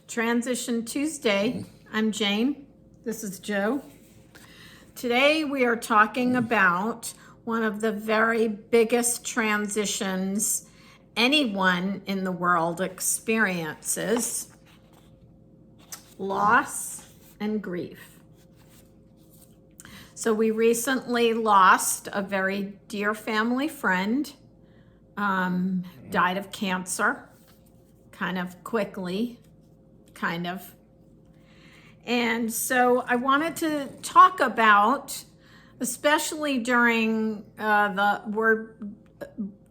Transition Tuesday. I'm Jane. This is Joe. Today we are talking about one of the very biggest transitions anyone in the world experiences: loss and grief. So we recently lost a very dear family friend, died of cancer, kind of quickly. And so I wanted to talk about, especially during we're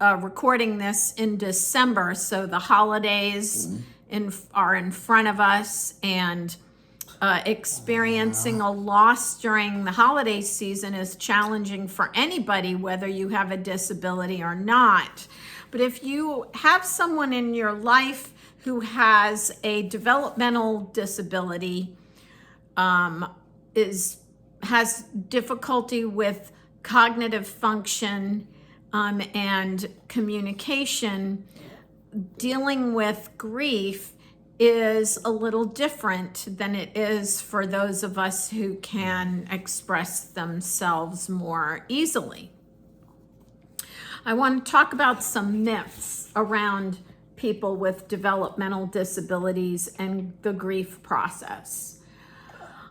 recording this in December, so the holidays are in front of us, and experiencing a loss during the holiday season is challenging for anybody, whether you have a disability or not. But if you have someone in your life who has a developmental disability, has difficulty with cognitive function and communication, dealing with grief is a little different than it is for those of us who can express themselves more easily. I want to talk about some myths around people with developmental disabilities and the grief process.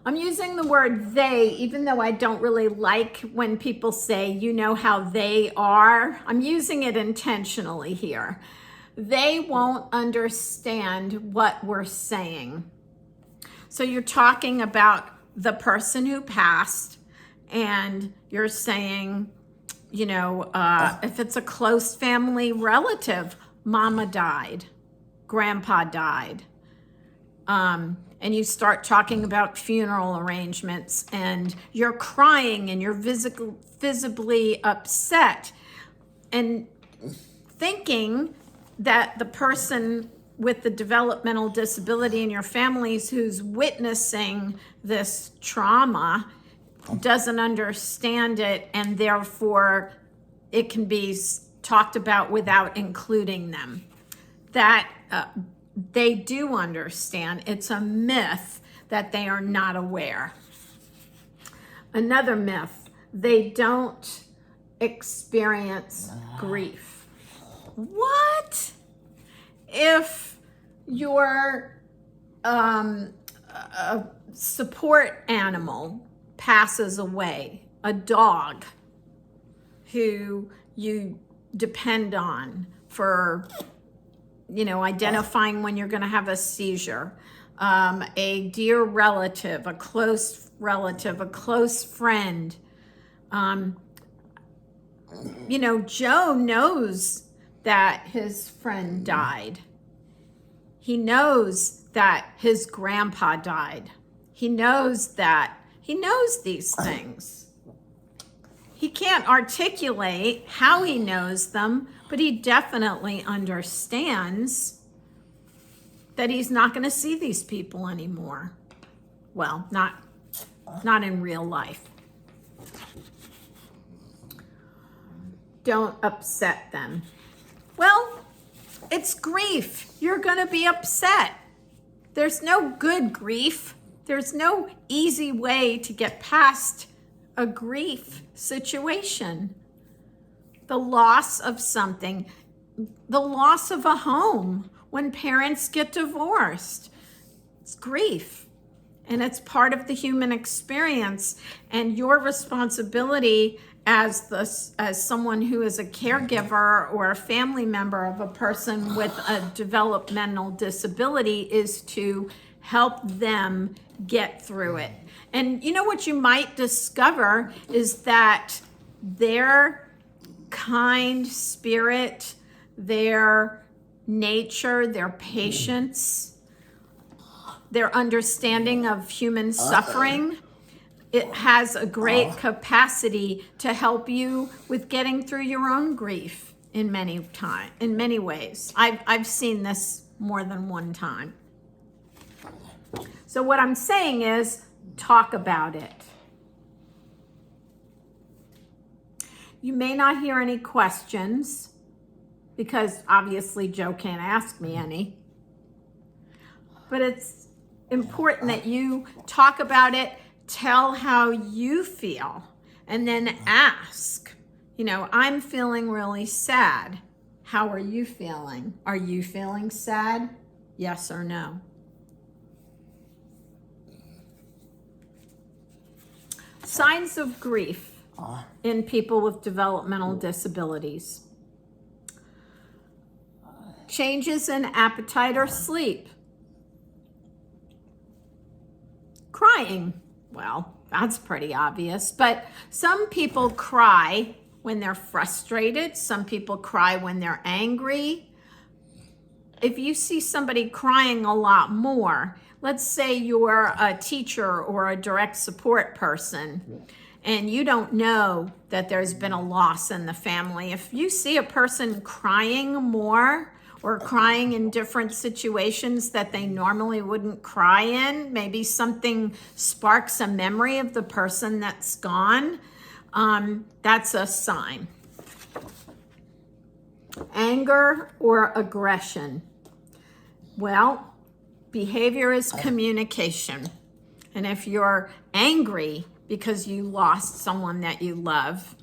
I'm using the word they, even though I don't really like when people say, you know how they are. I'm using it intentionally here. They won't understand what we're saying. So you're talking about the person who passed, and you're saying, if it's a close family relative, Mama died, Grandpa died, and you start talking about funeral arrangements, and you're crying and you're visibly upset, and thinking that the person with the developmental disability in your families who's witnessing this trauma doesn't understand it, and therefore it can be talked about without including them. That they do understand. It's a myth that they are not aware. Another myth: they don't experience grief. What? If your a support animal passes away, a dog who you depend on for, identifying when you're going to have a seizure, a dear relative, a close friend, Joe knows that his friend died. He knows that his grandpa died. He knows these things. He can't articulate how he knows them, but he definitely understands that he's not going to see these people anymore. Well, not in real life. Don't upset them. Well, it's grief. You're going to be upset. There's no good grief. There's no easy way to get past a grief situation. The loss of something, the loss of a home, when parents get divorced, it's grief. And it's part of the human experience, and your responsibility as someone who is a caregiver or a family member of a person with a developmental disability is to help them get through it. And what you might discover is that their kind spirit, their nature, their patience, their understanding of human suffering, it has a great capacity to help you with getting through your own grief in many ways. I've seen this more than one time. So what I'm saying is, talk about it. You may not hear any questions because obviously Joe can't ask me any. but it's important that you talk about it, tell how you feel, and then ask, I'm feeling really sad. How are you feeling? Are you feeling sad? Yes or no? Signs of grief in people with developmental disabilities. Changes in appetite or sleep. Crying. Well, that's pretty obvious, but some people cry when they're frustrated. Some people cry when they're angry. If you see somebody crying a lot more, let's say you're a teacher or a direct support person, and you don't know that there's been a loss in the family. If you see a person crying more or crying in different situations that they normally wouldn't cry in, maybe something sparks a memory of the person that's gone, that's a sign. Anger or aggression. Well, behavior is communication. And if you're angry because you lost someone that you love,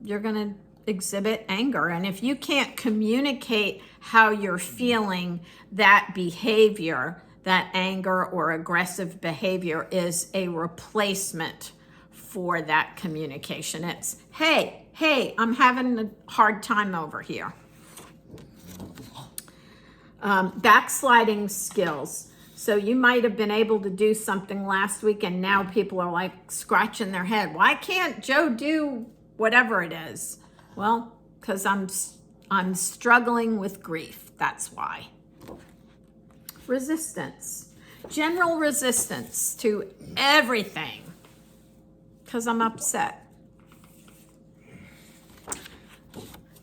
you're going to exhibit anger. And if you can't communicate how you're feeling, that behavior, that anger or aggressive behavior, is a replacement for that communication. It's, hey, I'm having a hard time over here. Backsliding skills. So you might have been able to do something last week and now people are like scratching their head. Why can't Joe do whatever it is? Well, because I'm struggling with grief. That's why. Resistance. General resistance to everything because I'm upset.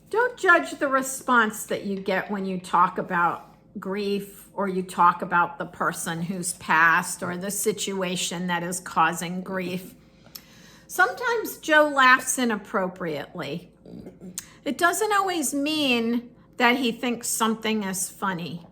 Don't judge the response that you get when you talk about grief or you talk about the person who's passed or the situation that is causing grief. Sometimes Joe laughs inappropriately. It doesn't always mean that he thinks something is funny.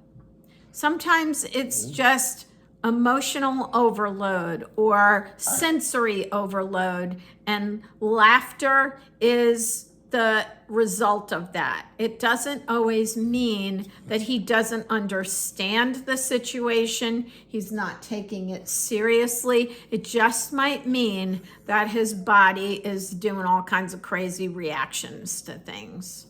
Sometimes it's just emotional overload or sensory overload, and laughter is the result of that. It doesn't always mean that he doesn't understand the situation. He's not taking it seriously. It just might mean that his body is doing all kinds of crazy reactions to things.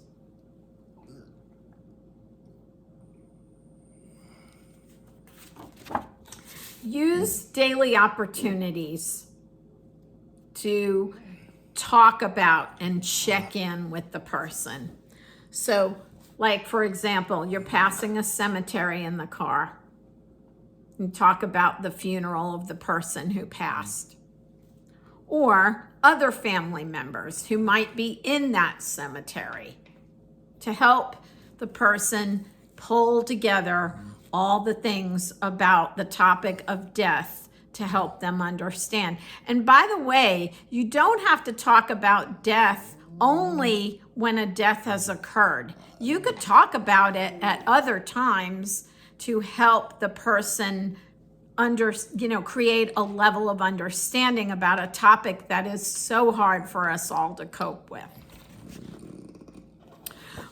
Use daily opportunities to talk about and check in with the person. So, like, for example, you're passing a cemetery in the car. You talk about the funeral of the person who passed. Or other family members who might be in that cemetery, to help the person pull together all the things about the topic of death to help them understand. And by the way, you don't have to talk about death only when a death has occurred. You could talk about it at other times to help the person create a level of understanding about a topic that is so hard for us all to cope with.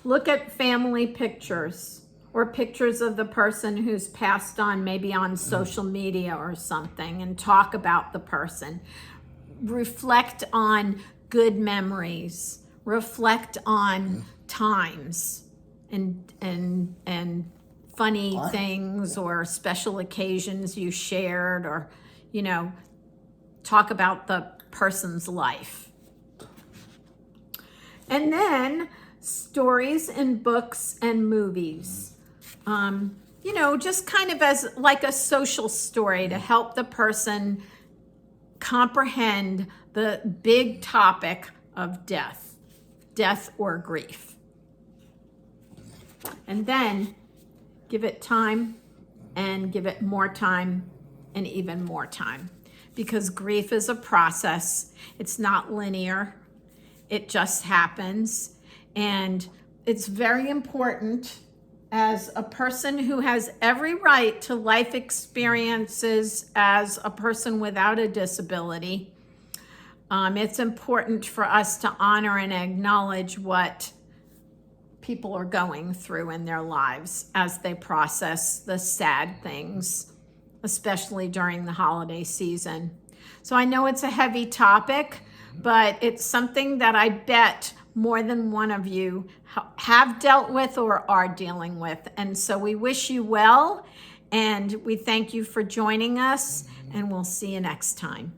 Look at family pictures or pictures of the person who's passed on, maybe on social media or something, and talk about the person. Reflect on good memories. Reflect on times and funny things or special occasions you shared, or, talk about the person's life. And then stories and books and movies. Just kind of as like a social story to help the person comprehend the big topic of death or grief. And then give it time and give it more time and even more time, because grief is a process. It's not linear. It just happens. And it's very important as a person who has every right to life experiences as a person without a disability, it's important for us to honor and acknowledge what people are going through in their lives as they process the sad things, especially during the holiday season. So I know it's a heavy topic, but it's something that I bet more than one of you have dealt with or are dealing with. And so we wish you well, and we thank you for joining us, and we'll see you next time.